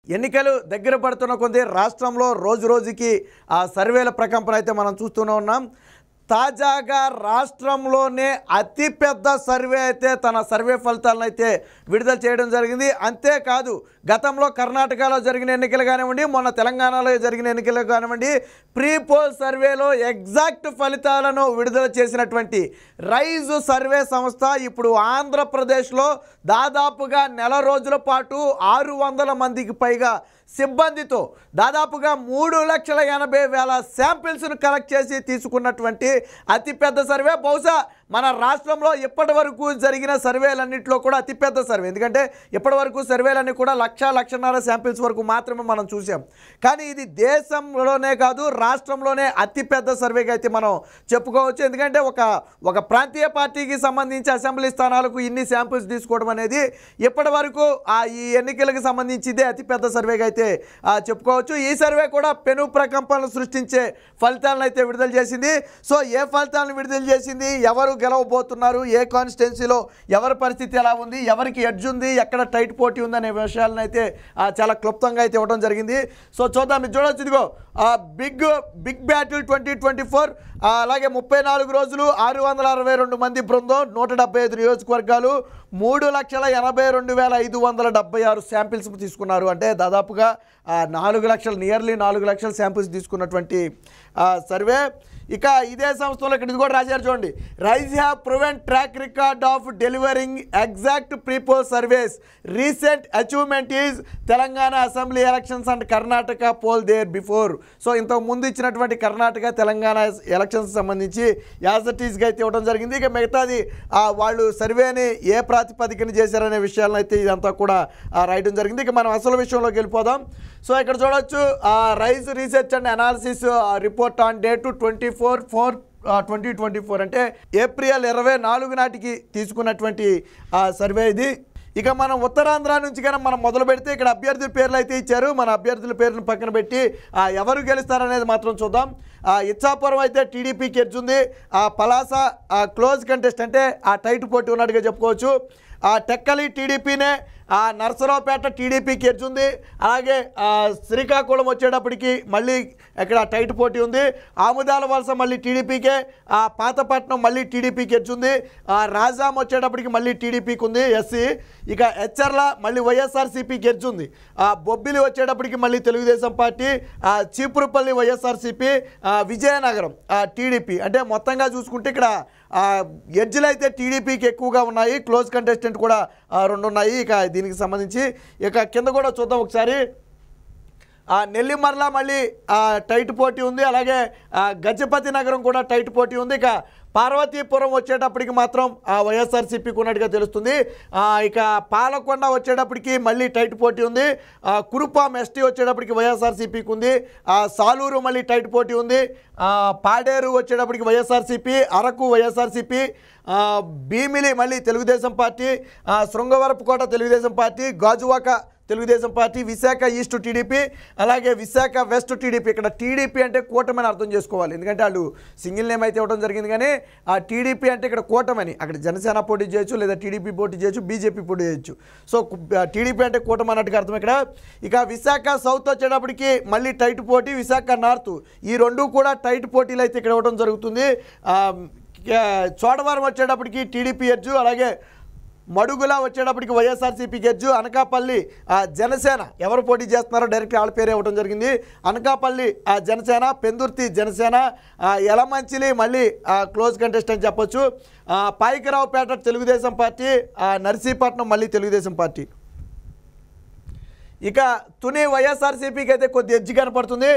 ఎన్నికలు దగ్గర పడుతున్న కొద్దీ రాష్ట్రంలో రోజు రోజుకి ఆ సర్వేల ప్రకంపన అయితే మనం చూస్తూనే ఉన్నాం. తాజాగా రాష్ట్రంలోనే అతిపెద్ద సర్వే అయితే తన సర్వే ఫలితాలను అయితే విడుదల చేయడం జరిగింది. అంతేకాదు గతంలో కర్ణాటకలో జరిగిన ఎన్నికలు కానివ్వండి, మొన్న తెలంగాణలో జరిగిన ఎన్నికలు కానివ్వండి, ప్రీ పోల్ సర్వేలో ఎగ్జాక్ట్ ఫలితాలను విడుదల చేసినటువంటి రైజ్ సర్వే సంస్థ ఇప్పుడు ఆంధ్రప్రదేశ్లో దాదాపుగా నెల రోజుల పాటు 600 మందికి పైగా సిబ్బందితో దాదాపుగా 3,80,000 శాంపిల్స్ను కలెక్ట్ చేసి తీసుకున్నటువంటి అతిపెద్ద సర్వే. బహుశా మన రాష్ట్రంలో ఇప్పటి వరకు జరిగిన సర్వేలన్నింటిలో కూడా అతిపెద్ద సర్వే. ఎందుకంటే ఇప్పటి వరకు సర్వేలన్నీ కూడా 1,00,000 శాంపిల్స్ వరకు మాత్రమే మనం చూసాం. కానీ ఇది దేశంలోనే కాదు రాష్ట్రంలోనే అతిపెద్ద సర్వేగా అయితే మనం చెప్పుకోవచ్చు. ఎందుకంటే ఒక ప్రాంతీయ పార్టీకి సంబంధించి అసెంబ్లీ స్థానాలకు ఇన్ని శాంపిల్స్ తీసుకోవడం అనేది ఇప్పటి వరకు ఈ ఎన్నికలకు సంబంధించిదే అతిపెద్ద సర్వేగా అయితే చెప్పుకోవచ్చు. ఈ సర్వే కూడా పెను ప్రకంపనలు సృష్టించే ఫలితాలను అయితే విడుదల చేసింది. సో ఏ ఫలితాలను విడుదల చేసింది, ఎవరు గెలవబోతున్నారు, ఏ కాన్స్టిట్యున్సీలో ఎవరి పరిస్థితి ఎలా ఉంది, ఎవరికి ఎడ్జ్ ఉంది, ఎక్కడ టైట్ పోటీ ఉందనే విషయాలను అయితే చాలా క్లుప్తంగా అయితే ఇవ్వడం జరిగింది. సో చూద్దాం, ఇది చూడొచ్చు. ఇదిగో బిగ్ బ్యాటిల్ 2024, అలాగే 34 రోజులు 662 మంది బృందం, 175 నియోజకవర్గాలు, 3,82,576 శాంపిల్స్ తీసుకున్నారు. అంటే దాదాపుగా 4 లక్షలు, నియర్లీ 4 లక్షల శాంపిల్స్ తీసుకున్నటువంటి సర్వే. ఇక ఇదే సంస్థలో ఇక్కడ ఇది కూడా రాశారు చూడండి. Rise have proven track record of delivering exact prepoll surveys. Recent achievement is Telangana assembly elections and Karnataka poll there before. So ఇంతకు ముందు ఇచ్చినటువంటి కర్ణాటక తెలంగాణ ఎలక్షన్స్ సంబంధించి యాజటీస్గా అయితే ఇవ్వడం జరిగింది. ఇక మిగతాది వాళ్ళు సర్వేని ఏ ప్రాతిపదికన చేశారనే విషయాలను అయితే ఇదంతా కూడా రాయడం జరిగింది. ఇక మనం అసలు విషయంలోకి వెళ్ళిపోదాం. సో ఇక్కడ చూడొచ్చు, Rise research and analysis report on date 24/4/2024 అంటే ఏప్రిల్ 24 నాటికి తీసుకున్నటువంటి సర్వే ఇది. ఇక మనం ఉత్తరాంధ్ర నుంచి కనుక మనం మొదలు పెడితే ఇక్కడ అభ్యర్థుల పేర్లు అయితే ఇచ్చారు. మన అభ్యర్థుల పేర్లను పక్కన పెట్టి ఎవరు గెలుస్తారనేది మాత్రం చూద్దాం. ఇచ్చాపురం అయితే టీడీపీకి ఎడ్జుంది. పలాస క్లోజ్ కంటెస్ట్ అంటే టైట్ పోటీ ఉన్నట్టుగా చెప్పుకోవచ్చు. టెక్కలి టీడీపీనే, నర్సరావుపేట టీడీపీకి ఎడ్జుంది. అలాగే శ్రీకాకుళం వచ్చేటప్పటికి మళ్ళీ ఇక్కడ టైట్ పోటీ ఉంది. ఆముదాల వలస మళ్ళీ టీడీపీకే, పాతపట్నం మళ్ళీ టీడీపీకి ఎడ్జుంది. రాజాం వచ్చేటప్పటికి మళ్ళీ టీడీపీకి ఉంది ఎస్సీ. ఇక హెచ్చర్ల మళ్ళీ వైఎస్ఆర్సీపీకి ఎడ్జుంది. బొబ్బిలి వచ్చేటప్పటికి మళ్ళీ తెలుగుదేశం పార్టీ, చీపురుపల్లి వైఎస్ఆర్సీపీ, విజయనగరం టీడీపీ. అంటే మొత్తంగా చూసుకుంటే ఇక్కడ ఎడ్జ్లు అయితే టీడీపీకి ఎక్కువగా ఉన్నాయి. క్లోజ్ కంటెస్టెంట్ కూడా 2 ఉన్నాయి. ఇక దీనికి సంబంధించి ఇక కింద కూడా చూద్దాం ఒకసారి. నెల్లిమర్ల మళ్ళీ టైట్ పోటీ ఉంది. అలాగే గజపతి నగరం కూడా టైట్ పోటీ ఉంది. ఇక పార్వతీపురం వచ్చేటప్పటికి మాత్రం వైఎస్ఆర్సీపీకి ఉన్నట్టుగా తెలుస్తుంది. ఇక పాలకొండ వచ్చేటప్పటికి మళ్ళీ టైట్ పోటీ ఉంది. కురుపాం ఎస్టీ వచ్చేటప్పటికి వైఎస్ఆర్సీపీకి ఉంది. సాలూరు మళ్ళీ టైట్ పోటీ ఉంది. పాడేరు వచ్చేటప్పటికి వైఎస్ఆర్సీపీ, అరకు వైఎస్ఆర్సీపీ, భీమిలి మళ్ళీ Telugu Desam party, Srungavarapukota Telugu Desam party, Gajuwaka Telugu Desam party, Visakha east TDP, అలాగే విశాఖ వెస్ట్ టీడీపీ. ఇక్కడ టీడీపీ అంటే కూటమని అర్థం చేసుకోవాలి. ఎందుకంటే వాళ్ళు సింగిల్ నేమ్ అయితే ఇవ్వడం జరిగింది. కానీ టీడీపీ అంటే ఇక్కడ కూటమని, అక్కడ జనసేన పోటీ చేయొచ్చు, లేదా టీడీపీ పోటీ చేయొచ్చు, బీజేపీ పోటీ చేయొచ్చు. సో టీడీపీ అంటే కూటమి అన్నట్టుగా అర్థం ఇక్కడ. ఇక విశాఖ సౌత్ వచ్చేటప్పటికి మళ్ళీ టైట్ పోటీ, విశాఖ నార్త్, ఈ 2 కూడా టైట్ పోటీలు అయితే ఇక్కడ ఇవ్వడం జరుగుతుంది. చోడవరం వచ్చేటప్పటికి టీడీపీ ఎడ్జు, అలాగే మడుగుల వచ్చేటప్పటికి వైఎస్ఆర్సీపీకి ఎడ్జు, అనకాపల్లి జనసేన ఎవరు పోటీ చేస్తున్నారో డైరెక్ట్ వాళ్ళ పేరే ఇవ్వడం జరిగింది. అనకాపల్లి జనసేన, పెందుర్తి జనసేన, యలమంచిలి మళ్ళీ క్లోజ్ కంటెస్ట్ అని చెప్పొచ్చు. పాయికరావుపేట తెలుగుదేశం పార్టీ, నర్సీపట్నం మళ్ళీ తెలుగుదేశం పార్టీ. ఇక తుని వైఎస్ఆర్సీపీకి అయితే కొద్ది ఎడ్జ్ కనపడుతుంది.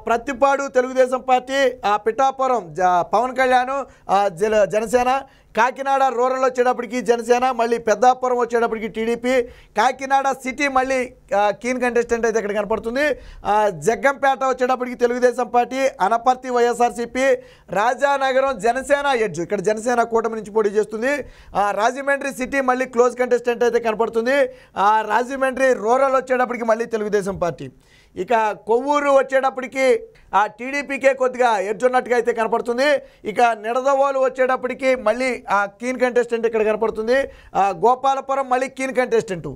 ప్రత్తిపాడు తెలుగుదేశం పార్టీ, పిఠాపురం పవన్ కళ్యాణ్ జనసేన, కాకినాడ రూరల్ వచ్చేటప్పటికి జనసేన, మళ్ళీ పెద్దాపురం వచ్చేటప్పటికి టీడీపీ, కాకినాడ సిటీ మళ్ళీ కీన్ కంటెస్టెంట్ అయితే ఇక్కడ కనపడుతుంది. జగ్గంపేట వచ్చేటప్పటికి తెలుగుదేశం పార్టీ, అనపర్తి వైఎస్ఆర్సీపీ, రాజానగరం జనసేన ఎడ్జు, ఇక్కడ జనసేన కూటమి నుంచి పోటీ చేస్తుంది. రాజమండ్రి సిటీ మళ్ళీ క్లోజ్ కంటెస్టెంట్ అయితే కనపడుతుంది. రాజమండ్రి రూరల్ వచ్చేటప్పటికి మళ్ళీ తెలుగుదేశం పార్టీ. ఇక కొవ్వూరు వచ్చేటప్పటికి టీడీపీకే కొద్దిగా ఎడ్జ్ ఉన్నట్టుగా అయితే కనపడుతుంది. ఇక నిడదవోలు వచ్చేటప్పటికి మళ్ళీ కీన్ కంటెస్టెంట్ ఇక్కడ కనపడుతుంది. గోపాలపురం మళ్ళీ కీన్ కంటెస్టెంట్.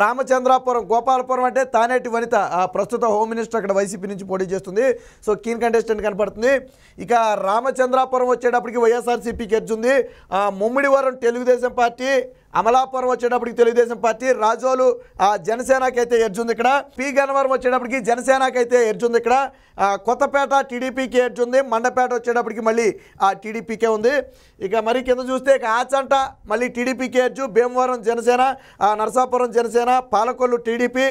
రామచంద్రాపురం గోపాలపురం అంటే తానేటి వనిత ప్రస్తుత హోమ్ మినిస్టర్ అక్కడ వైసీపీ నుంచి పోటీ చేస్తుంది. సో కీన్ కంటెస్టెంట్ కనపడుతుంది. ఇక రామచంద్రాపురం వచ్చేటప్పటికి వైఎస్ఆర్సీపీకి ఎడ్జ్ ఉంది. ముమ్మిడివరం తెలుగుదేశం పార్టీ, అమలాపురం వచ్చేటప్పటికి తెలుగుదేశం పార్టీ, రాజోలు జనసేనకి అయితే ఎడ్జ్ ఉంది. ఇక్కడ పి గన్నవరం వచ్చేటప్పటికి జనసేనకి అయితే ఎడ్జ్ ఉంది. ఇక్కడ కొత్తపేట టీడీపీకి ఎడ్జ్ ఉంది. మండపేట వచ్చేటప్పటికి మళ్ళీ టీడీపీకే ఉంది. ఇక మరి కింద చూస్తే ఇక ఆచంట మళ్ళీ టీడీపీకి ఎడ్జ్, భీమవరం జనసేన, నరసాపురం జనసేన, పాలకొల్లు టీడీపీ,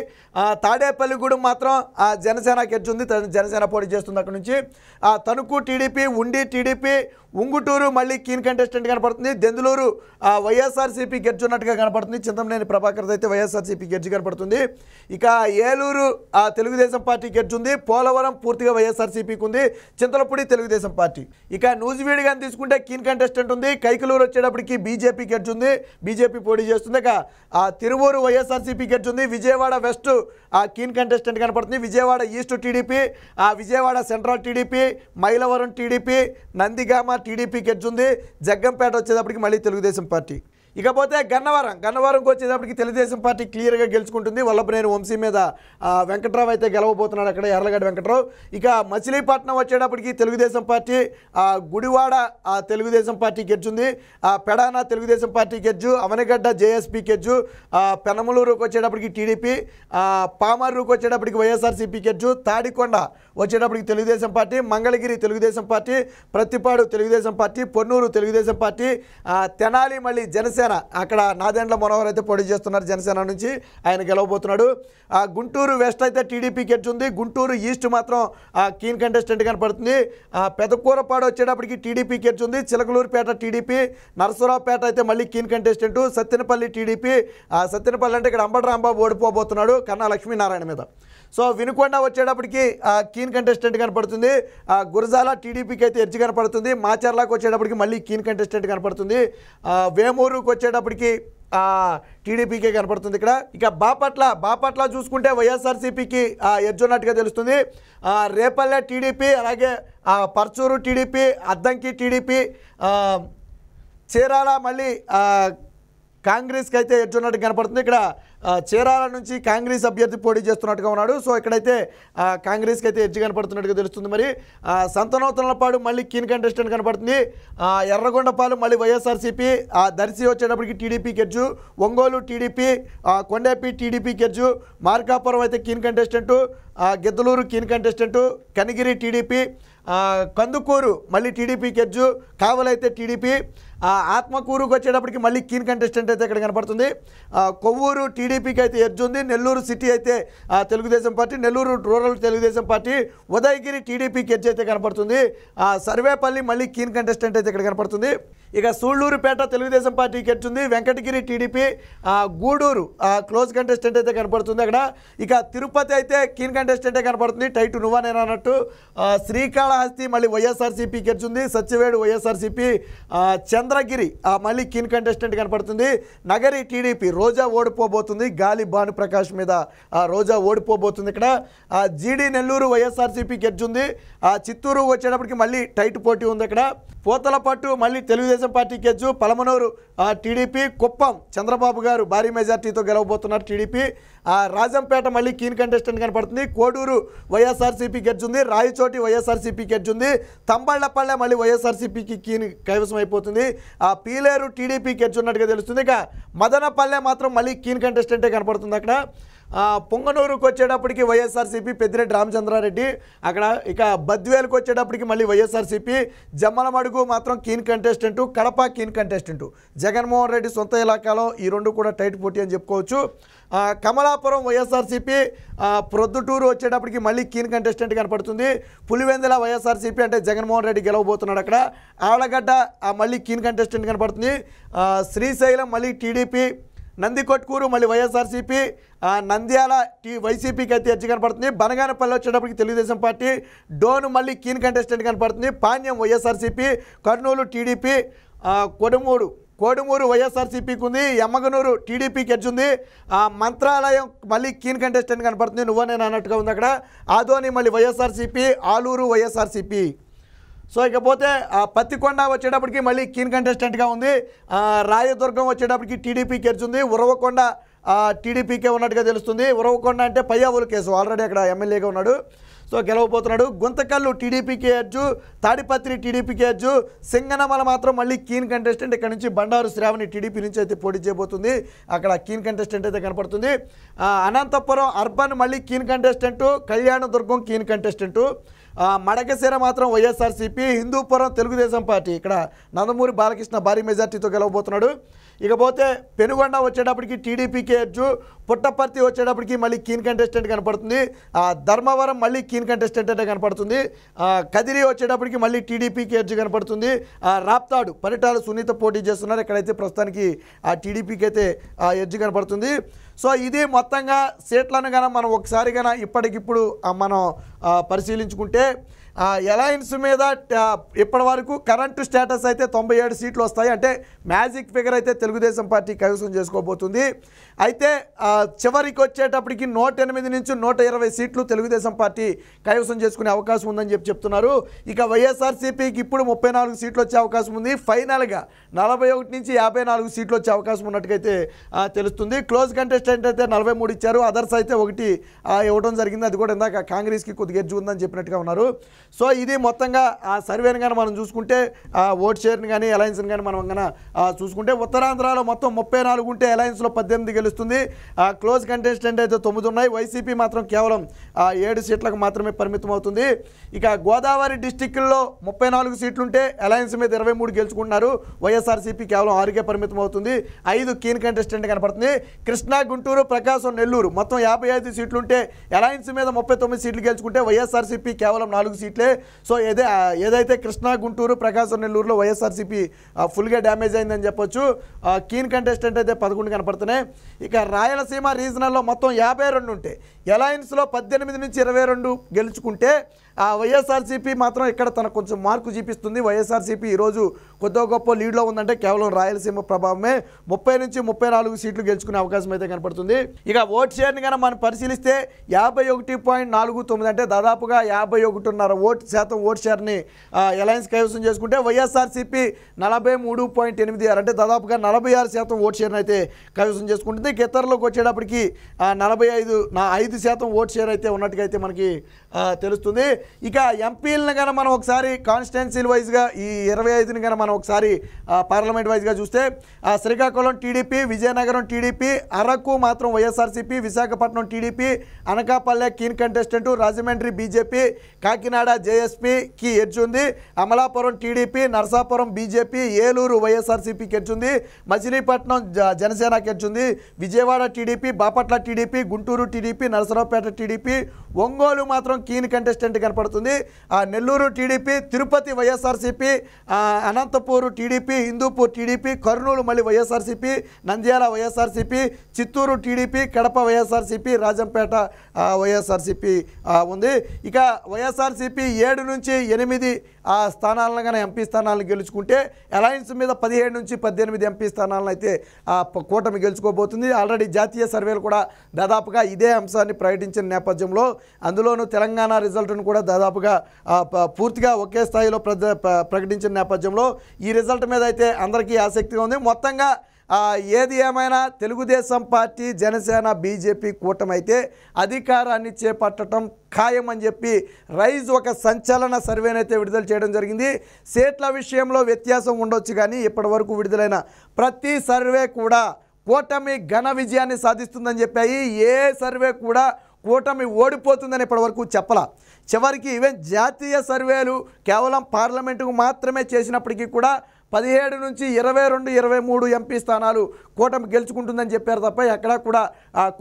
తాడేపల్లిగూడెం మాత్రం జనసేనకి ఎడ్జ్ ఉంది. జనసేన పోటీ చేస్తుంది అక్కడ నుంచి. తణుకు టీడీపీ, ఉండి టీడీపీ, ఉంగుటూరు మళ్ళీ కీన్ కంటెస్టెంట్ కనపడుతుంది. దెందులూరు వైఎస్ఆర్సీపీ గెడ్జ్ ఉన్నట్టుగా కనపడుతుంది. చింతమనేని ప్రభాకర్ అయితే వైఎస్ఆర్సీపీ గెడ్జ్ కనపడుతుంది. ఇక ఏలూరు తెలుగుదేశం పార్టీ గెడ్జ్ ఉంది. పోలవరం పూర్తిగా వైఎస్ఆర్సీపీకి ఉంది. చింతలపూడి తెలుగుదేశం పార్టీ. ఇక నూజివీడు కానీ తీసుకుంటే కీన్ కంటెస్టెంట్ ఉంది. కైకలూరు వచ్చేటప్పటికి బీజేపీ గెడ్జ్ ఉంది, బీజేపీ పోటీ చేస్తుంది. ఇక తిరువూరు వైఎస్ఆర్సీపీ గెడ్జ్ ఉంది. విజయవాడ వెస్ట్ కీన్ కంటెస్టెంట్ కనపడుతుంది. Vijayawada east TDP, Vijayawada central TDP, Mylavaram TDP, Nandigama TDP గెడ్జ్ ఉంది. జగ్గంపేట వచ్చేటప్పటికి మళ్ళీ తెలుగుదేశం పార్టీ. ఇకపోతే గన్నవరంకి వచ్చేటప్పటికి తెలుగుదేశం పార్టీ క్లియర్గా గెలుచుకుంటుంది. వల్లభనేని వంశీ మీద వెంకట్రావు అయితే గెలవబోతున్నాడు అక్కడ, ఎర్లగడ్డ వెంకట్రావు. ఇక మచిలీపట్నం వచ్చేటప్పటికి తెలుగుదేశం పార్టీ, గుడివాడ తెలుగుదేశం పార్టీ గెడ్జుంది. పెడాన తెలుగుదేశం పార్టీ గెడ్జు, అవనగడ్డ జేఎస్పీ గెడ్జు, పెనమలూరుకు వచ్చేటప్పటికి టీడీపీ, పామర్రుకు వచ్చేటప్పటికి వైఎస్ఆర్సీపీ గెడ్జు, తాడికొండ వచ్చేటప్పటికి Telugu Desam party, Mangalagiri Telugu Desam party, Prathipadu Telugu Desam party, Ponnur Telugu Desam party, Tenali మళ్ళీ జనసేన, అక్కడ నాదెండ్ల మనోహర్ అయితే పోటీ చేస్తున్నారు. జనసేన నుంచి ఆయన గెలవబోతున్నాడు. గుంటూరు వెస్ట్ అయితే టీడీపీ గెడ్జ్ ఉంది. గుంటూరు ఈస్ట్ మాత్రం కీన్ కంటెస్టెంట్ కనపడుతుంది. పెదకూరపాడు వచ్చేటప్పటికి టీడీపీ గెడ్జ్ ఉంది. చిలకలూరుపేట టీడీపీ, నరసరావుపేట అయితే మళ్ళీ keen contestant. Sattenapalli TDP, Sattenapalli అంటే ఇక్కడ అంబటి రాంబాబు ఓడిపోబోతున్నాడు కన్నా లక్ష్మీనారాయణ మీద. సో వినుకొండ వచ్చేటప్పటికి కీన్ కంటెస్టెంట్ కనపడుతుంది. గురజాల టీడీపీకి అయితే ఎడ్జ్ కనపడుతుంది. మాచర్లకు వచ్చేటప్పటికి మళ్ళీ కీన్ కంటెస్టెంట్ కనపడుతుంది. వేమూరుకు వచ్చేటప్పటికి టీడీపీకే కనపడుతుంది ఇక్కడ. ఇక బాపట్ల చూసుకుంటే వైఎస్ఆర్సీపీకి ఎడ్జ్ ఉన్నట్టుగా తెలుస్తుంది. రేపల్లె టీడీపీ, అలాగే పర్చూరు టీడీపీ, అద్దంకి టీడీపీ, చీరాల మళ్ళీ కాంగ్రెస్కి అయితే ఎడ్జ్ ఉన్నట్టు కనపడుతుంది. ఇక్కడ చీరాల నుంచి కాంగ్రెస్ అభ్యర్థి పోటీ చేస్తున్నట్టుగా ఉన్నాడు. సో ఇక్కడైతే కాంగ్రెస్కి అయితే ఎడ్జ్ కనపడుతున్నట్టుగా తెలుస్తుంది. మరి సంతనోతనలపాడు మళ్ళీ కీన్ కంటెస్టెంట్ కనపడుతుంది. ఎర్రగొండపాలు మళ్ళీ వైఎస్ఆర్సీపీ, దర్శి వచ్చేటప్పటికి టీడీపీకి ఎడ్జు, ఒంగోలు టీడీపీ, కొండేపి టీడీపీకి ఎడ్జు, మార్కాపురం అయితే keen contestant, Giddalur keen contestant, Kanigiri TDP, Kandukur మళ్ళీ టీడీపీకి ఎడ్జు, కావలైతే టీడీపీ, ఆత్మకూరుకు వచ్చేటప్పటికి మళ్ళీ కీన్ కంటెస్టెంట్ అయితే ఇక్కడ కనపడుతుంది. కొవ్వూరు టీడీపీకి అయితే ఎడ్జ్ ఉంది. నెల్లూరు సిటీ అయితే Telugu Desam party, Nellore rural Telugu Desam party, Udayagiri టీడీపీకి ఎడ్జ్ అయితే కనపడుతుంది. సర్వేపల్లి మళ్ళీ కీన్ కంటెస్టెంట్ అయితే ఇక్కడ కనపడుతుంది. ఇక సూళ్ళూరుపేట తెలుగుదేశం పార్టీకి ఎడ్జ్ ఉంది. Venkatagiri TDP, Gudur close contestant అయితే కనపడుతుంది అక్కడ. ఇక తిరుపతి అయితే కీన్ కంటెస్టెంటే కనపడుతుంది. టైటు నువ్వా నేను అన్నట్టు. శ్రీకాళహస్తి మళ్ళీ వైఎస్ఆర్సీపీకి ఎడ్జ్ ఉంది. సత్యవేడు వైఎస్ఆర్సీపీ, చంద్రగిరి మళ్ళీ కీన్ కంటెస్టెంట్ కనపడుతుంది. నగరి టీడీపీ, రోజా ఓడిపోబోతుంది. గాలి భానుప్రకాష్ మీద రోజా ఓడిపోబోతుంది ఇక్కడ. జీడి నెల్లూరు వైఎస్ఆర్సీపీకి ఎడ్జ్ ఉంది. చిత్తూరు వచ్చేటప్పటికి మళ్ళీ టైట్ పోటీ ఉంది అక్కడ. పోతలపట్టు మళ్ళీ తెలుగుదేశం పార్టీకి ఎడ్జ్. పలమనూరు టీడీపీ, కుప్పం చంద్రబాబు గారు భారీ మెజార్టీతో గెలవబోతున్నారు టీడీపీ. రాజంపేట మళ్ళీ కీన్ కంటెస్టెంట్ కనపడుతుంది. కోడూరు వైఎస్ఆర్సీపీకి ఎడ్జ్ ఉంది. రాయచోటి వైఎస్ఆర్సీపీకి ఎడ్జ్ ఉంది. తంబళ్లపల్లె మళ్ళీ వైఎస్ఆర్సీపీకి కీన్ కైవసం అయిపోతుంది. పీలేరు టీడీపీకి ఎడ్జ్ ఉన్నట్టుగా తెలుస్తుంది. ఇక మదనపల్లె మాత్రం మళ్ళీ కీన్ కంటెస్టెంటే కనపడుతుంది అక్కడ. పొంగనూరుకు వచ్చేటప్పటికి వైఎస్ఆర్సీపీ, పెద్దిరెడ్డి రామచంద్రారెడ్డి అక్కడ. ఇక బద్వేలుకు వచ్చేటప్పటికి మళ్ళీ వైఎస్ఆర్సీపీ, జమ్మలమడుగు మాత్రం keen contestant, Kadapa keen contestant. Jaganmohan Reddy సొంత ఇలాకాలో ఈ రెండు కూడా టైట్ పోటీ అని చెప్పుకోవచ్చు. కమలాపురం వైఎస్ఆర్సీపీ, ప్రొద్దుటూరు వచ్చేటప్పటికి మళ్ళీ కీన్ కంటెస్టెంట్ కనపడుతుంది. పులివెందుల వైఎస్ఆర్సీపీ అంటే జగన్మోహన్ రెడ్డి గెలవబోతున్నాడు అక్కడ. ఆళ్లగడ్డ మళ్ళీ కీన్ కంటెస్టెంట్ కనపడుతుంది. శ్రీశైలం మళ్ళీ టీడీపీ, నందికొట్కూరు మళ్ళీ వైఎస్ఆర్సీపీ, నంద్యాల వైసీపీకి అయితే ఎడ్జ్ కనపడుతుంది. బనగానపల్లి వచ్చేటప్పటికి తెలుగుదేశం పార్టీ, డోను మళ్ళీ కీన్ కంటెస్టెంట్ కనపడుతుంది. పాణ్యం వైఎస్ఆర్సీపీ, కర్నూలు టీడీపీ, కోడుమూరు వైఎస్ఆర్సీపీకి ఉంది. యమ్మగనూరు టీడీపీకి ఎడ్జ్ ఉంది. మంత్రాలయం మళ్ళీ కీన్ కంటెస్టెంట్ కనపడుతుంది. నువ్వు నేను అన్నట్టుగా ఉంది అక్కడ. ఆదోని మళ్ళీ వైఎస్ఆర్సీపీ, ఆలూరు వైఎస్ఆర్సీపీ. సో ఇకపోతే పత్తికొండ వచ్చేటప్పటికి మళ్ళీ కీన్ కంటెస్టెంట్గా ఉంది. రాయదుర్గం వచ్చేటప్పటికి టీడీపీకి ఎడ్జ్ ఉంది. ఉరవకొండ టీడీపీకే ఉన్నట్టుగా తెలుస్తుంది. ఉరవకొండ అంటే పయ్యావుల కేసు ఆల్రెడీ అక్కడ ఎమ్మెల్యేగా ఉన్నాడు, సో గెలవబోతున్నాడు. గుంతకల్లు టీడీపీకి ఎడ్జు, తాడిపత్రి టీడీపీకి ఎడ్జు, సింగనమల మాత్రం మళ్ళీ కీన్ కంటెస్టెంట్. ఇక్కడ నుంచి బండారు శ్రావణి టీడీపీ నుంచి అయితే పోటీ చేయబోతుంది, అక్కడ కీన్ కంటెస్టెంట్ అయితే కనపడుతుంది. అనంతపురం అర్బన్ మళ్ళీ keen contestant, Kalyandurg keen contestant, Madakasira మాత్రం వైఎస్ఆర్సీపీ, హిందూపురం తెలుగుదేశం పార్టీ. ఇక్కడ నందమూరి బాలకృష్ణ భారీ మెజార్టీతో గెలవబోతున్నాడు. ఇకపోతే పెనుగొండ వచ్చేటప్పటికి టీడీపీకి ఎడ్జు, పుట్టపర్తి వచ్చేటప్పటికి మళ్ళీ కీన్ కంటెస్టెంట్ కనపడుతుంది, ధర్మవరం మళ్ళీ కీన్ కంటెస్టెంట్ అంటే కనపడుతుంది, కదిరి వచ్చేటప్పటికి మళ్ళీ టీడీపీకి ఎడ్జు కనపడుతుంది, రాప్తాడు పరిటాల సునీత పోటీ చేస్తున్నారు, ఇక్కడైతే ప్రస్తుతానికి టీడీపీకి అయితే ఎడ్జు కనపడుతుంది. సో ఇది మొత్తంగా సీట్లను కనుక మనం ఒకసారి కనుక ఇప్పటికిప్పుడు మనం పరిశీలించుకుంటే అలయన్స్ మీద ఇప్పటి వరకు కరెంటు స్టేటస్ అయితే 97 సీట్లు వస్తాయి. అంటే మ్యాజిక్ ఫిగర్ అయితే తెలుగుదేశం పార్టీ కైవసం చేసుకోబోతుంది. అయితే చివరికి వచ్చేటప్పటికి 108 నుంచి 120 సీట్లు తెలుగుదేశం పార్టీ కైవసం చేసుకునే అవకాశం ఉందని చెప్తున్నారు. ఇక వైఎస్ఆర్సీపీకి ఇప్పుడు 34 సీట్లు వచ్చే అవకాశం ఉంది. ఫైనల్గా 41 నుంచి 54 సీట్లు వచ్చే అవకాశం ఉన్నట్టుగైతే తెలుస్తుంది. క్లోజ్ కంటెస్టెంట్ అయితే 43 ఇచ్చారు, అదర్స్ అయితే 1 ఇవ్వడం జరిగింది. అది కూడా ఇందాక కాంగ్రెస్కి కొద్దిగా ఎడ్జు ఉందని చెప్పినట్టుగా ఉన్నారు. సో ఇది మొత్తంగా ఆ సర్వేని కానీ మనం చూసుకుంటే ఓట్ షేర్ని కానీ అలయన్స్ని కానీ మనం కన్నా చూసుకుంటే ఉత్తరాంధ్రలో మొత్తం 34 ఉంటే అలయన్స్లో 18 గెలుస్తుంది. క్లోజ్ కంటెస్టెంట్ అయితే 9 ఉన్నాయి. వైసీపీ మాత్రం కేవలం 7 సీట్లకు మాత్రమే పరిమితం అవుతుంది. ఇక గోదావరి డిస్టిక్లో 34 సీట్లుంటే అలయన్స్ మీద 23 గెలుచుకుంటున్నారు. వైఎస్ఆర్సీపీ కేవలం 6కే పరిమితం అవుతుంది. 5 కీన్ కంటెస్టెంట్ కనపడుతుంది. కృష్ణా, గుంటూరు, ప్రకాశం, నెల్లూరు మొత్తం 55 సీట్లుంటే అలయన్స్ మీద 39 సీట్లు గెలుచుకుంటే వైఎస్ఆర్సీపీ కేవలం 4 సీట్లే. సో ఏదైతే కృష్ణా, గుంటూరు, ప్రకాశం, నెల్లూరులో వైఎస్ఆర్సీపీ ఫుల్గా డ్యామేజ్ అయిందని చెప్పొచ్చు. కీన్ కంటెస్టెంట్ అయితే 11 కనపడుతున్నాయి. ఇక రాయలసీమ రీజనల్లో మొత్తం 52 ఉంటాయి. అలయన్స్లో 18 నుంచి 22 గెలుచుకుంటే వైఎస్ఆర్సీపీ మాత్రం ఇక్కడ తన కొంచెం మార్కు చూపిస్తుంది. వైఎస్ఆర్సీపీ ఈరోజు కొద్దిగా గొప్ప లీడ్లో ఉందంటే కేవలం రాయలసీమ ప్రభావమే. 30 నుంచి 34 సీట్లు గెలుచుకునే అవకాశం అయితే కనపడుతుంది. ఇక ఓట్ షేర్ని కనుక మనం పరిశీలిస్తే 51.49 అంటే దాదాపుగా 51.5% ఓట్ షేర్ని అలయన్స్ కైవసం చేసుకుంటే వైఎస్ఆర్సీపీ 43.86 అంటే దాదాపుగా 46% ఓట్ షేర్ని అయితే కైవసం చేసుకుంటుంది. ఇతరులకు వచ్చేటప్పటికి 45% ఓట్ షేర్ అయితే ఉన్నట్టుగా అయితే మనకి తెలుస్తుంది. ఇక ఎంపీలను కనుక మనం ఒకసారి కాన్స్టిట్యున్సీ వైజ్గా ఈ 25ని కనుక మనం ఒకసారి పార్లమెంట్ వైజ్గా చూస్తే శ్రీకాకుళం టీడీపీ, విజయనగరం టీడీపీ, అరకు మాత్రం YSRCP, Visakhapatnam TDP, Anakapalle keen contestant, Rajahmundry BJP, Kakinada జేఎస్పీకి ఎడ్జ్ ఉంది, అమలాపురం టీడీపీ, నరసాపురం బీజేపీ, ఏలూరు వైఎస్ఆర్సీపీకి ఎడ్జ్ ఉంది, మచిలీపట్నం జనసేనకి ఎడ్జ్ ఉంది, Vijayawada TDP, Bapatla TDP, Guntur TDP, Narasaraopet TDP, Ongole మాత్రం కీన్ కంటెస్టెంట్ కనపడుతుంది, Nellore TDP, Tirupati YSRCP, Anantapur TDP, Hindupur TDP, Kurnool మళ్ళీ YSRCP, Nandyal YSRCP, Chittoor TDP, Kadapa YSRCP, Rajampet YSRCP ఉంది. ఇక వైఎస్ఆర్సీపీ 7 నుంచి 8 స్థానాలను కానీ ఎంపీ స్థానాలను గెలుచుకుంటే అలయన్స్ మీద 17 నుంచి 18 ఎంపీ స్థానాలను అయితే కూటమి గెలుచుకోబోతుంది. ఆల్రెడీ జాతీయ సర్వేలు కూడా దాదాపుగా ఇదే అంశాన్ని ప్రకటించిన నేపథ్యంలో అందులోనూ తెలంగాణ రిజల్ట్ను కూడా దాదాపుగా పూర్తిగా ఒకే స్థాయిలో ప్రకటించిన నేపథ్యంలో ఈ రిజల్ట్ మీద అయితే అందరికీ ఆసక్తిగా ఉంది. మొత్తంగా ఏది ఏమైనా తెలుగుదేశం పార్టీ, జనసేన, బీజేపీ కూటమి అయితే అధికారాన్ని చేపట్టడం ఖాయమని చెప్పి రైజ్ ఒక సంచలన సర్వేనైతే విడుదల చేయడం జరిగింది. సీట్ల విషయంలో వ్యత్యాసం ఉండొచ్చు కానీ ఇప్పటి వరకు విడుదలైన ప్రతి సర్వే కూడా కూటమి ఘన విజయాన్ని సాధిస్తుందని చెప్పాయి. ఏ సర్వే కూడా కూటమి ఓడిపోతుందని ఇప్పటివరకు చెప్పలా. చివరికి ఈవెన్ జాతీయ సర్వేలు కేవలం పార్లమెంటుకు మాత్రమే చేసినప్పటికీ కూడా 17 నుంచి 22, 23 ఎంపీ స్థానాలు కూటమి గెలుచుకుంటుందని చెప్పారు తప్ప ఎక్కడా కూడా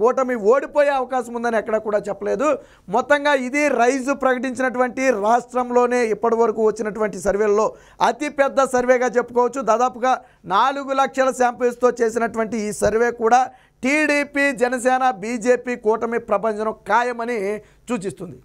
కూటమి ఓడిపోయే అవకాశం ఉందని ఎక్కడా కూడా చెప్పలేదు. మొత్తంగా ఇది రైజ్ ప్రకటించినటువంటి రాష్ట్రంలోనే ఇప్పటివరకు వచ్చినటువంటి సర్వేల్లో అతిపెద్ద సర్వేగా చెప్పుకోవచ్చు. దాదాపుగా 4 లక్షల శాంపిల్స్తో చేసినటువంటి ఈ సర్వే కూడా టీడీపీ, జనసేన, బీజేపీ కూటమి ప్రభంజనం ఖాయమని సూచిస్తుంది.